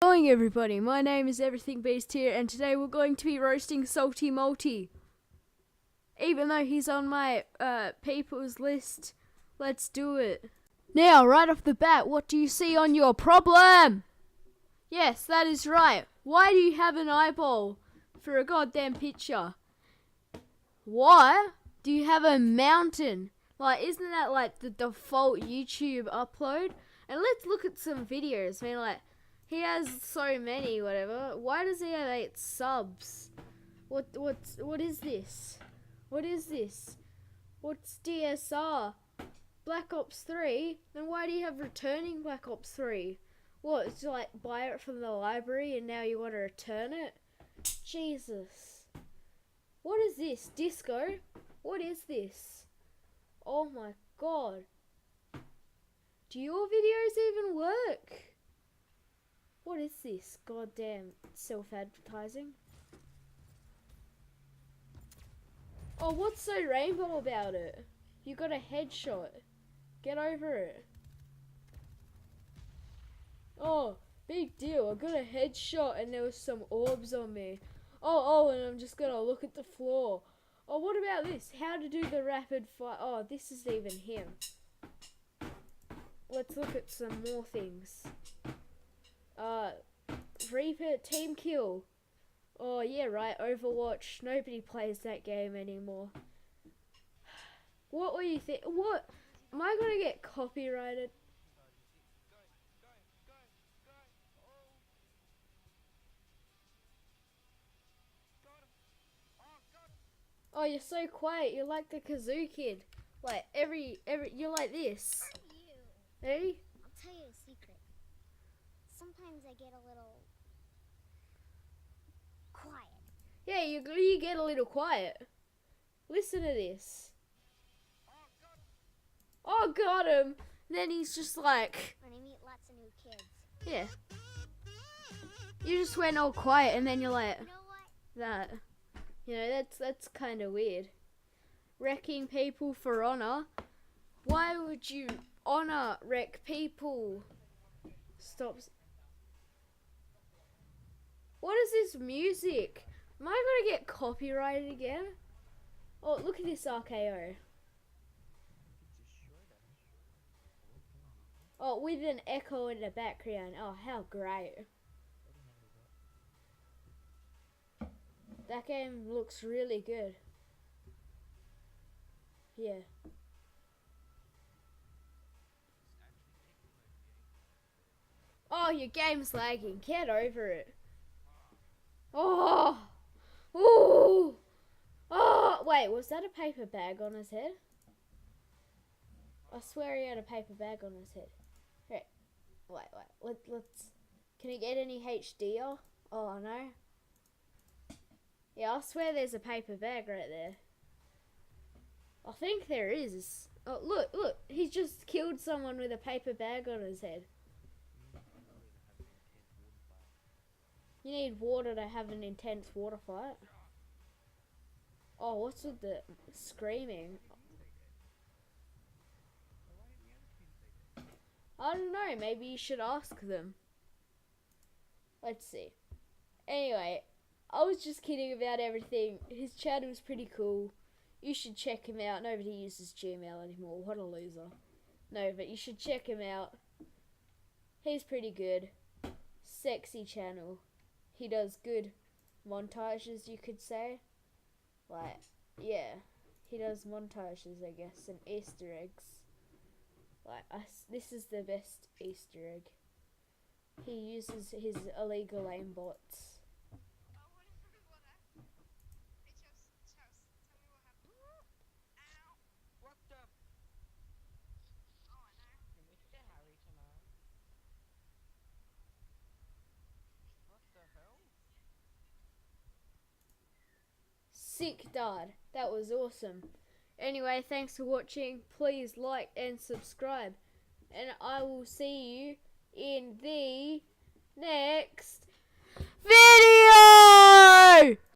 Going everybody, my name is Everything Beast here, and today we're going to be roasting Salty Multi. Even though he's on my people's list, let's do it. Now, right off the bat, what do you see on your problem? Yes, that is right. Why do you have an eyeball for a goddamn picture? Why do you have a mountain? Like, isn't that like the default YouTube upload? And let's look at some videos. I mean, like, he has so many, whatever. Why does he have 8 subs? What is this? What is this? What's DSR? Black Ops 3? Then why do you have returning Black Ops 3? What, it's like buy it from the library and now you want to return it? Jesus. What is this? Disco? What is this? Oh my god. Do your videos even work? What is this? Goddamn self-advertising. Oh, what's so rainbow about it? You got a headshot. Get over it. Oh, big deal. I got a headshot and there was some orbs on me. Oh, and I'm just gonna look at the floor. Oh, what about this? How to do the rapid fire. Oh, this is even him. Let's look at some more things. Reaper team kill. Oh yeah, right, Overwatch. Nobody plays that game anymore. What were you think? What? Am I gonna get copyrighted? Oh, you're so quiet. You're like the kazoo kid. Like every you're like this. Hey? I'll tell you a secret. Sometimes I get a little quiet. Yeah, you get a little quiet. Listen to this. Oh, got him. Then he's just like. When I meet lots of new kids. Yeah. You just went all quiet and then you're like. You know what? That. You know, that's kind of weird. Wrecking people for honor. Why would you wreck people? Stop. What is this music? Am I gonna get copyrighted again? Oh, look at this RKO. Oh, with an echo in the background. Oh, how great. That game looks really good. Yeah. Oh, your game's lagging. Get over it. Oh! Ooh! Oh! Wait, was that a paper bag on his head? I swear he had a paper bag on his head. Wait. Let's... Can he get any HDR? Oh, no. Yeah, I swear there's a paper bag right there. I think there is. Oh, look. He's just killed someone with a paper bag on his head. You need water to have an intense water fight. Oh, what's with the screaming? I don't know, maybe you should ask them. Let's see. Anyway, I was just kidding about everything. His channel's pretty cool. You should check him out. Nobody uses Gmail anymore. What a loser. No, but you should check him out. He's pretty good. Sexy channel. He does good montages, you could say. Like, yeah. He does montages, I guess, and Easter eggs. Like, this is the best Easter egg. He uses his illegal aimbots. Sick, Dad. That was awesome. Anyway, thanks for watching. Please like and subscribe. And I will see you in the next video!